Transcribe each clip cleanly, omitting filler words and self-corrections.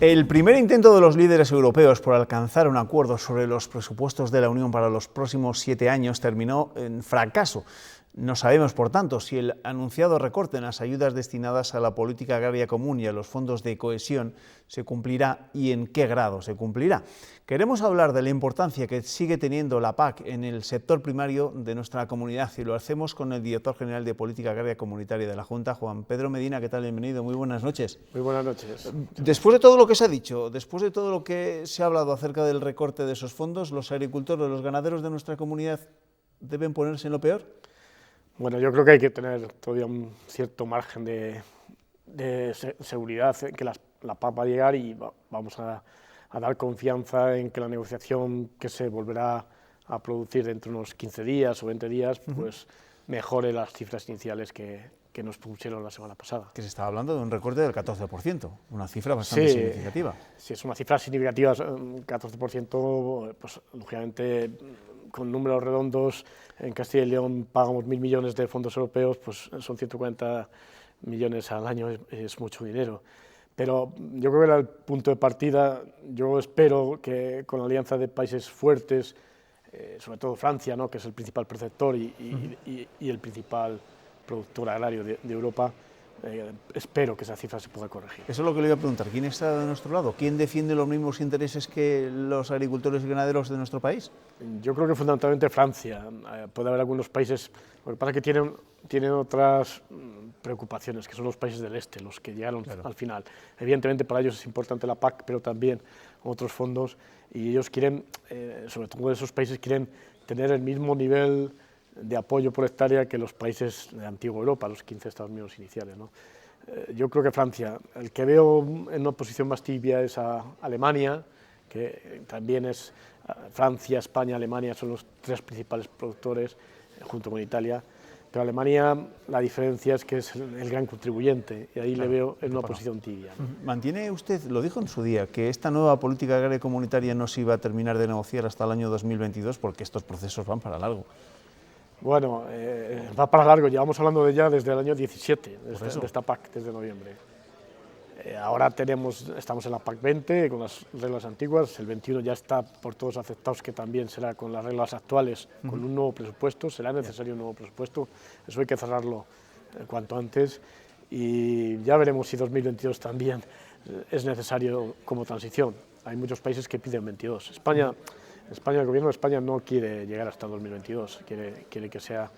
El primer intento de los líderes europeos por alcanzar un acuerdo sobre los presupuestos de la Unión para los próximos 7 años terminó en fracaso. No sabemos, por tanto, si el anunciado recorte en las ayudas destinadas a la política agraria común y a los fondos de cohesión se cumplirá y en qué grado se cumplirá. Queremos hablar de la importancia que sigue teniendo la PAC en el sector primario de nuestra comunidad y lo hacemos con el director general de Política Agraria Comunitaria de la Junta, Juan Pedro Medina. ¿Qué tal? Bienvenido, muy buenas noches. Muy buenas noches. Después de todo lo que se ha dicho, después de todo lo que se ha hablado acerca del recorte de esos fondos, ¿los agricultores, los ganaderos de nuestra comunidad deben ponerse en lo peor? Bueno, yo creo que hay que tener todavía un cierto margen de seguridad en que la PAC va a llegar y vamos a dar confianza en que la negociación que se volverá a producir dentro de unos 15 días o 20 días, pues mejore las cifras iniciales que nos pusieron la semana pasada. Que se estaba hablando de un recorte del 14%, una cifra bastante significativa. Sí, es una cifra significativa, 14%, pues lógicamente con números redondos, en Castilla y León pagamos 1.000 millones de fondos europeos, pues son 140 millones al año, es mucho dinero. Pero yo creo que era el punto de partida. Yo espero que con la alianza de países fuertes, sobre todo Francia, ¿no?, que es el principal perceptor y el principal productor agrario de Europa, espero que esa cifra se pueda corregir. Eso es lo que le iba a preguntar. ¿Quién está de nuestro lado? ¿Quién defiende los mismos intereses que los agricultores y ganaderos de nuestro país? Yo creo que fundamentalmente Francia. Puede haber algunos países, lo que pasa es que tienen otras preocupaciones, que son los países del este, los que llegaron al final. Evidentemente para ellos es importante la PAC, pero también otros fondos, y ellos quieren, sobre todo esos países, quieren tener el mismo nivel de apoyo por hectárea que los países de antigua Europa, los 15 Estados miembros iniciales, ¿no? Yo creo que Francia. El que veo en una posición más tibia es a Alemania, que también es Francia, España, Alemania son los tres principales productores, junto con Italia. Pero Alemania, la diferencia es que es el gran contribuyente, y ahí le veo en una posición tibia, ¿no? ¿Mantiene usted, lo dijo en su día, que esta nueva política agraria comunitaria no se iba a terminar de negociar hasta el año 2022 porque estos procesos van para largo? Bueno, va para largo, llevamos hablando de ella desde el año 17, de esta PAC, desde noviembre. Ahora estamos en la PAC 20 con las reglas antiguas, el 21 ya está por todos aceptados que también será con las reglas actuales, con un nuevo presupuesto, será necesario un nuevo presupuesto, eso hay que cerrarlo cuanto antes, y ya veremos si 2022 también es necesario como transición. Hay muchos países que piden 22. España, el gobierno de España no quiere llegar hasta 2022, quiere que sea,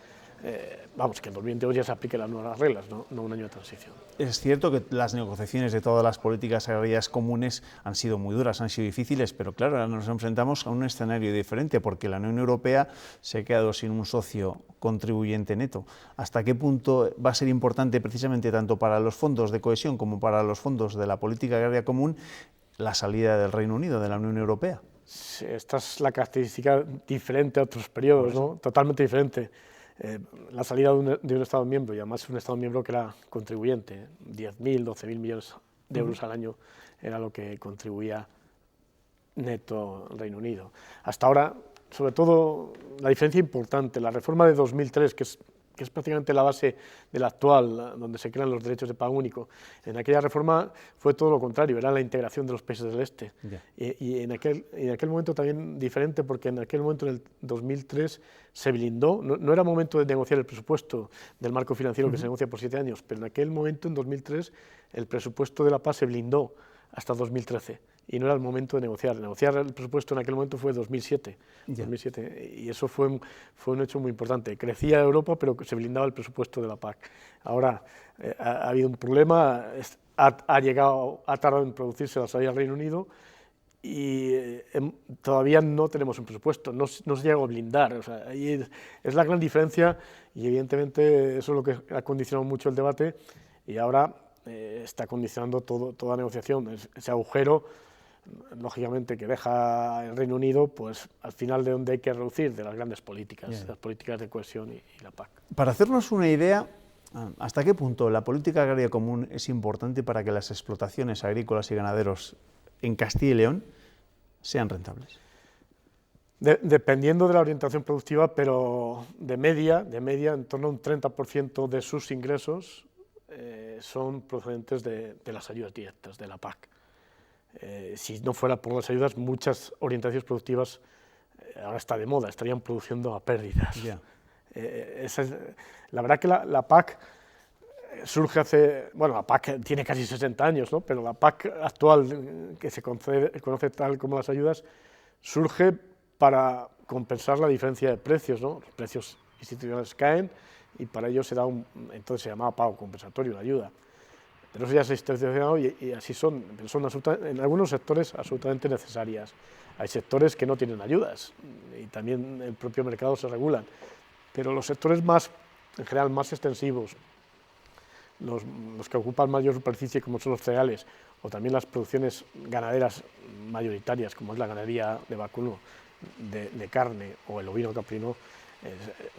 que en 2022 ya se apliquen las nuevas reglas, no un año de transición. Es cierto que las negociaciones de todas las políticas agrarias comunes han sido muy duras, han sido difíciles, pero claro, ahora nos enfrentamos a un escenario diferente porque la Unión Europea se ha quedado sin un socio contribuyente neto. ¿Hasta qué punto va a ser importante precisamente tanto para los fondos de cohesión como para los fondos de la política agraria común la salida del Reino Unido de la Unión Europea? Sí, esta es la característica diferente a otros periodos, ¿no? Totalmente diferente. La salida de un Estado miembro, y además un Estado miembro que era contribuyente, 10.000, 12.000 millones de euros al año era lo que contribuía neto el Reino Unido. Hasta ahora, sobre todo, la diferencia importante, la reforma de 2003, que es prácticamente la base de la actual, donde se crean los derechos de pago único. En aquella reforma fue todo lo contrario, era la integración de los países del este. Y en aquel momento también diferente, porque en aquel momento, en el 2003, se blindó, no era momento de negociar el presupuesto del marco financiero que se negocia por 7 años, pero en aquel momento, en 2003, el presupuesto de la PAC se blindó hasta 2013. Y no era el momento de negociar. Negociar el presupuesto en aquel momento fue 2007, y eso fue un hecho muy importante. Crecía Europa, pero se blindaba el presupuesto de la PAC. Ahora ha habido un problema, ha tardado en producirse la salida del Reino Unido y todavía no tenemos un presupuesto, no se llega a blindar. O sea, ahí es la gran diferencia y evidentemente eso es lo que ha condicionado mucho el debate y ahora está condicionando toda negociación. Ese agujero, lógicamente, que deja el Reino Unido, pues al final de donde hay que reducir, de las grandes políticas, las políticas de cohesión y la PAC. Para hacernos una idea, ¿hasta qué punto la política agraria común es importante para que las explotaciones agrícolas y ganaderos en Castilla y León sean rentables? Dependiendo de la orientación productiva, pero de media, en torno a un 30% de sus ingresos son procedentes de las ayudas directas, de la PAC. Si no fuera por las ayudas, muchas orientaciones productivas, ahora está de moda, estarían produciendo a pérdidas. Yeah. La verdad que la PAC surge hace, bueno, la PAC tiene casi 60 años, ¿no? Pero la PAC actual, que se conoce tal como las ayudas, surge para compensar la diferencia de precios, ¿no? Los precios institucionales caen y para ello entonces se llamaba pago compensatorio, la ayuda. Pero eso ya se ha institucionado y así son en algunos sectores absolutamente necesarias. Hay sectores que no tienen ayudas y también el propio mercado se regulan, pero los sectores en general más extensivos, los que ocupan mayor superficie, como son los cereales, o también las producciones ganaderas mayoritarias, como es la ganadería de vacuno, de carne o el ovino caprino,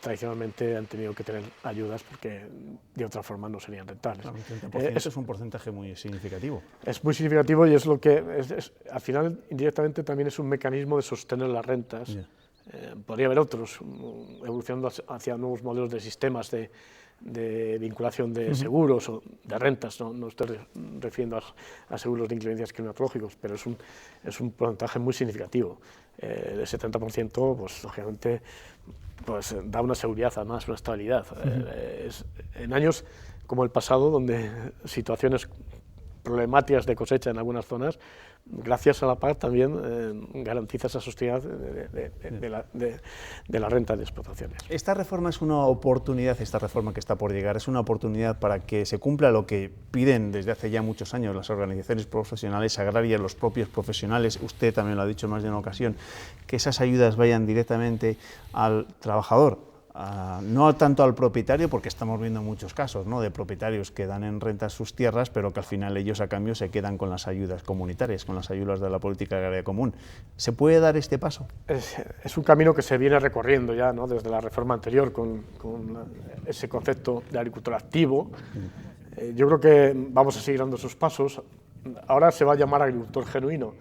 tradicionalmente han tenido que tener ayudas porque de otra forma no serían rentables. Claro, un 30% es un porcentaje muy significativo. Es muy significativo y es lo que, al final, indirectamente también es un mecanismo de sostener las rentas. Yeah. Podría haber otros, evolucionando hacia nuevos modelos de sistemas de vinculación de seguros o de rentas, no estoy refiriendo a seguros de inclemencias climatológicos, pero es un porcentaje muy significativo. El 70%, pues lógicamente, pues da una seguridad, además, una estabilidad. En años como el pasado, donde situaciones problemáticas de cosecha en algunas zonas, gracias a la PAC también garantiza esa sostenibilidad de la renta de explotaciones. Esta reforma es una oportunidad, esta reforma que está por llegar, es una oportunidad para que se cumpla lo que piden desde hace ya muchos años las organizaciones profesionales agrarias, los propios profesionales, usted también lo ha dicho en más de una ocasión, que esas ayudas vayan directamente al trabajador. No tanto al propietario, porque estamos viendo muchos casos, ¿no?, de propietarios que dan en renta sus tierras, pero que al final ellos a cambio se quedan con las ayudas comunitarias, con las ayudas de la política agraria común. ¿Se puede dar este paso? Es un camino que se viene recorriendo ya, ¿no?, desde la reforma anterior con ese concepto de agricultor activo. Yo creo que vamos a seguir dando esos pasos. Ahora se va a llamar agricultor genuino.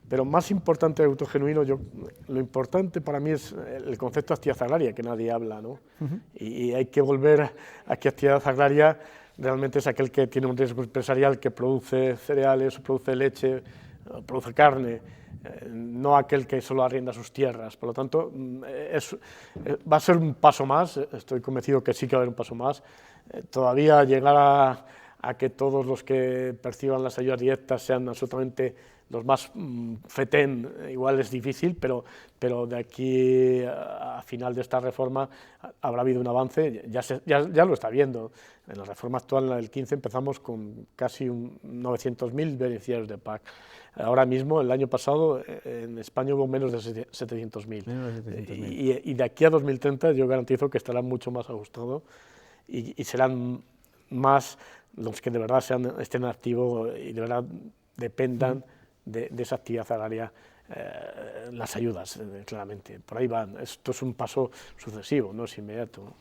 Pero más importante del agricultor genuino, lo importante para mí es el concepto de actividad agraria, que nadie habla, ¿no? Y hay que volver a que actividad agraria realmente es aquel que tiene un riesgo empresarial, que produce cereales, produce leche, produce carne, no aquel que solo arrienda sus tierras. Por lo tanto, va a ser un paso más, estoy convencido que sí que va a haber un paso más. Todavía llegar a que todos los que perciban las ayudas directas sean absolutamente los más fetén, igual es difícil, pero de aquí a final de esta reforma habrá habido un avance, ya lo está viendo. En la reforma actual, la del 15, empezamos con casi 900.000 beneficiarios de PAC. Ahora mismo, el año pasado, en España hubo menos de 700.000. Y de aquí a 2030 yo garantizo que estará mucho más ajustado y serán más los que de verdad estén en activo y de verdad dependan de esa actividad agraria, las ayudas, claramente. Por ahí van. Esto es un paso sucesivo, no es inmediato.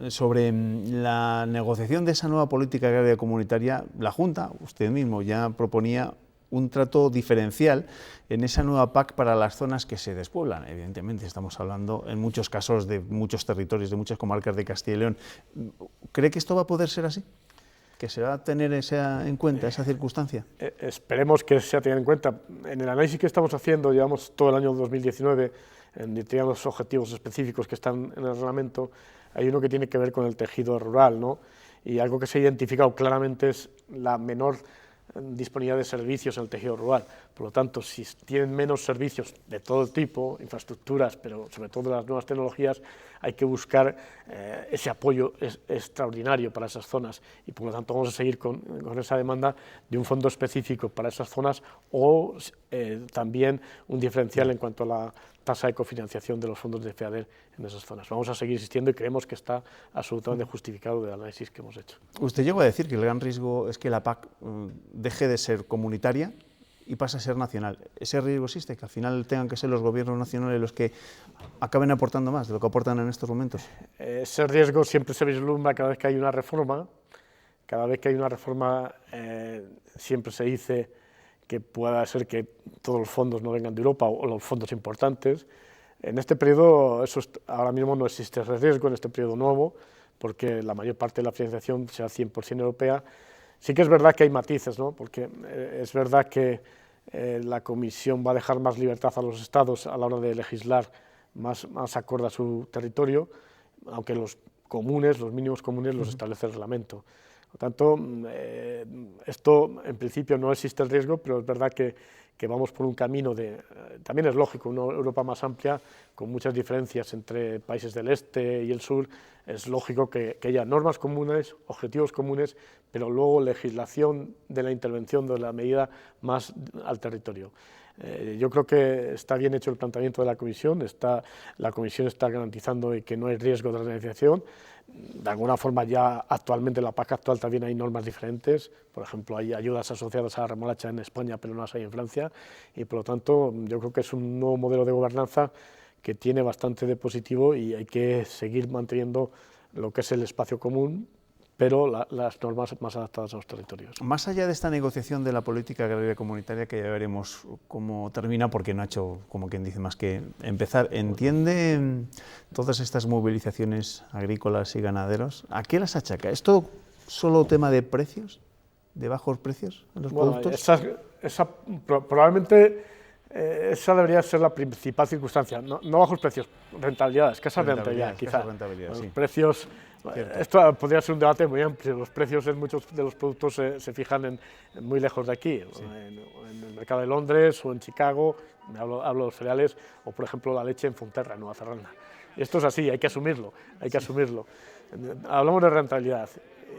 Sobre la negociación de esa nueva política agraria comunitaria, la Junta, usted mismo, ya proponía un trato diferencial en esa nueva PAC para las zonas que se despueblan. Evidentemente, estamos hablando en muchos casos de muchos territorios, de muchas comarcas de Castilla y León. ¿Cree que esto va a poder ser así? ¿Que se va a tener en cuenta esa circunstancia? Esperemos que se tenga en cuenta. En el análisis que estamos haciendo, llevamos todo el año 2019, en los objetivos específicos que están en el reglamento, hay uno que tiene que ver con el tejido rural, ¿no? Y algo que se ha identificado claramente es la menor disponibilidad de servicios en el tejido rural. Por lo tanto, si tienen menos servicios de todo tipo, infraestructuras, pero sobre todo las nuevas tecnologías, hay que buscar ese apoyo extraordinario para esas zonas y por lo tanto vamos a seguir con esa demanda de un fondo específico para esas zonas o también un diferencial en cuanto a la tasa de cofinanciación de los fondos de FEADER en esas zonas. Vamos a seguir insistiendo y creemos que está absolutamente justificado del análisis que hemos hecho. Usted llegó a decir que el gran riesgo es que la PAC deje de ser comunitaria y pase a ser nacional. ¿Ese riesgo existe? ¿Que al final tengan que ser los gobiernos nacionales los que acaben aportando más de lo que aportan en estos momentos? Ese riesgo siempre se vislumbra cada vez que hay una reforma. Cada vez que hay una reforma siempre se dice que pueda ser que todos los fondos no vengan de Europa o los fondos importantes. En este periodo, ahora mismo no existe ese riesgo, en este periodo nuevo, porque la mayor parte de la financiación será 100% europea. Sí que es verdad que hay matices, ¿no? Porque es verdad que la Comisión va a dejar más libertad a los Estados a la hora de legislar más acorde a su territorio, aunque los mínimos comunes los establece el reglamento. Por lo tanto, esto en principio no existe el riesgo, pero es verdad que vamos por un camino también es lógico, una Europa más amplia, con muchas diferencias entre países del este y el sur, es lógico que haya normas comunes, objetivos comunes, pero luego legislación de la intervención de la medida más al territorio. Yo creo que está bien hecho el planteamiento de la Comisión está garantizando que no hay riesgo de renegociación. De alguna forma ya actualmente en la PAC actual también hay normas diferentes, por ejemplo hay ayudas asociadas a la remolacha en España pero no las hay en Francia y por lo tanto yo creo que es un nuevo modelo de gobernanza que tiene bastante de positivo y hay que seguir manteniendo lo que es el espacio común, pero las normas más adaptadas a los territorios. Más allá de esta negociación de la política agraria comunitaria, que ya veremos cómo termina, porque no ha hecho, como quien dice, más que empezar, ¿entiende todas estas movilizaciones agrícolas y ganaderos? ¿A qué las achaca? ¿Es todo solo tema de precios, de bajos precios en los productos? Probablemente esa debería ser la principal circunstancia, no bajos precios, rentabilidad, escasa rentabilidad, quizá. Los precios. Esto podría ser un debate muy amplio. Los precios en muchos de los productos se fijan muy lejos de aquí, sí. En el mercado de Londres o en Chicago, hablo de los cereales, o por ejemplo la leche en Fonterra, en Nueva Zelanda. Esto es así, hay que asumirlo, Hablamos de rentabilidad.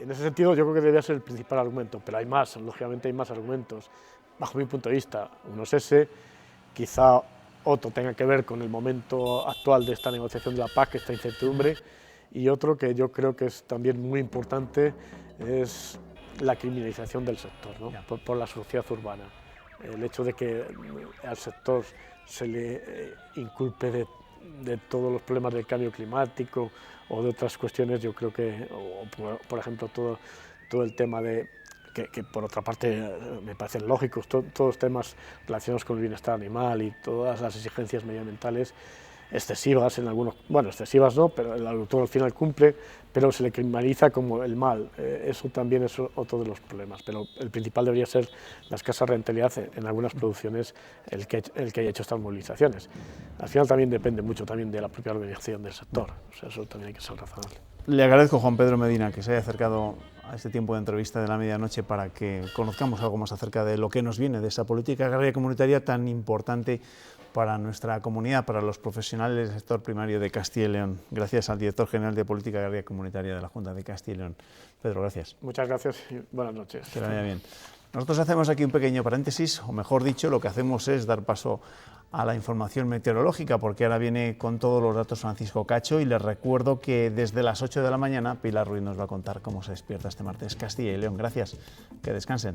En ese sentido yo creo que debería ser el principal argumento, pero hay más, lógicamente hay más argumentos. Bajo mi punto de vista, uno es ese, quizá otro tenga que ver con el momento actual de esta negociación de la PAC, esta incertidumbre, y otro que yo creo que es también muy importante es la criminalización del sector, ¿no? por la sociedad urbana. El hecho de que al sector se le inculpe de todos los problemas del cambio climático o de otras cuestiones, yo creo que, por ejemplo, todo el tema que por otra parte me parecen lógicos, todos los temas relacionados con el bienestar animal y todas las exigencias medioambientales excesivas en algunos, bueno, excesivas no, pero el agricultor al final cumple, pero se le criminaliza como el mal. Eso también es otro de los problemas, pero el principal debería ser la escasa rentabilidad en algunas producciones el que haya hecho estas movilizaciones. Al final también depende mucho también de la propia organización del sector, o sea, eso también hay que ser razonable. Le agradezco, Juan Pedro Medina, que se haya acercado a este tiempo de entrevista de la medianoche para que conozcamos algo más acerca de lo que nos viene de esa política agraria comunitaria tan importante para nuestra comunidad, para los profesionales del sector primario de Castilla y León. Gracias al director general de Política Agraria Comunitaria de la Junta de Castilla y León. Pedro, gracias. Muchas gracias y buenas noches. Que vaya bien. Nosotros hacemos aquí un pequeño paréntesis, o mejor dicho, lo que hacemos es dar paso a la información meteorológica, porque ahora viene con todos los datos Francisco Cacho y les recuerdo que desde las 8 de la mañana Pilar Ruiz nos va a contar cómo se despierta este martes Castilla y León. Gracias, que descansen.